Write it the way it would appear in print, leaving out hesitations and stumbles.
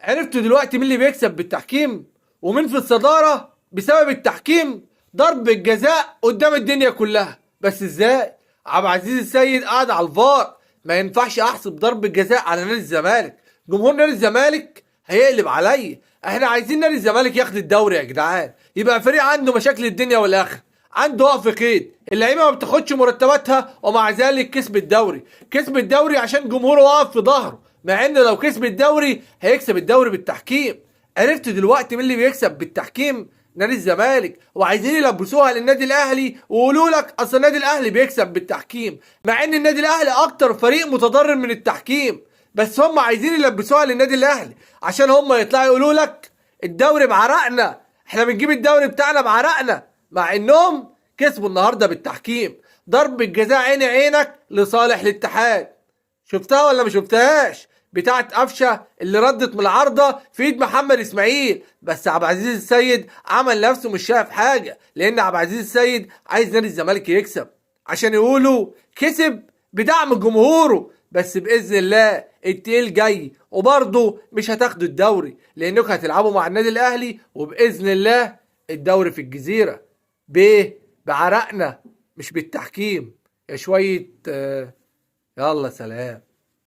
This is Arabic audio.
عرفتوا دلوقتي مين اللي بيكسب بالتحكيم ومين في الصدارة بسبب التحكيم؟ ضرب الجزاء قدام الدنيا كلها. بس ازاي؟ عبد العزيز السيد قاعد على الفار، ما ينفعش احسب ضرب الجزاء على نادي الزمالك. جمهور نادي الزمالك هيقلب عليا. احنا عايزين نادي الزمالك ياخد الدوري يا جدعان، يبقى فريق عنده مشاكل الدنيا والاخر، عنده وقف قيد، اللعيبه ما بتاخدش مرتباتها ومع ذلك كسب الدوري. كسب الدوري عشان جمهوره واقف في ظهره، مع ان لو كسب الدوري هيكسب الدوري بالتحكيم. عرفت دلوقتي مين اللي بيكسب بالتحكيم؟ نادي الزمالك. وعايزين يلبسوها للنادي الاهلي ويقولوا لك اصل النادي الاهلي بيكسب بالتحكيم، مع ان النادي الاهلي اكتر فريق متضرر من التحكيم. بس هم عايزين يلبسوها للنادي الاهلي عشان هم يطلعوا يقولوا لك الدوري بعرقنا، احنا بنجيب الدوري بتاعنا بعرقنا، مع انهم كسبوا النهارده بالتحكيم. ضرب الجزاء عيني عينك لصالح الاتحاد. شفتها ولا ما شفتهاش؟ بتاعت قفشه اللي ردت من العارضه في ايد محمد اسماعيل، بس عبد العزيز السيد عمل نفسه مش شايف حاجه، لان عبد العزيز السيد عايز نادي الزمالك يكسب عشان يقولوا كسب بدعم جمهوره. بس باذن الله التقيل جاي، وبرضه مش هتاخدوا الدوري لانكم هتلعبوا مع النادي الاهلي، وباذن الله الدوري في الجزيره بعرقنا مش بالتحكيم. يا شويه يلا سلام.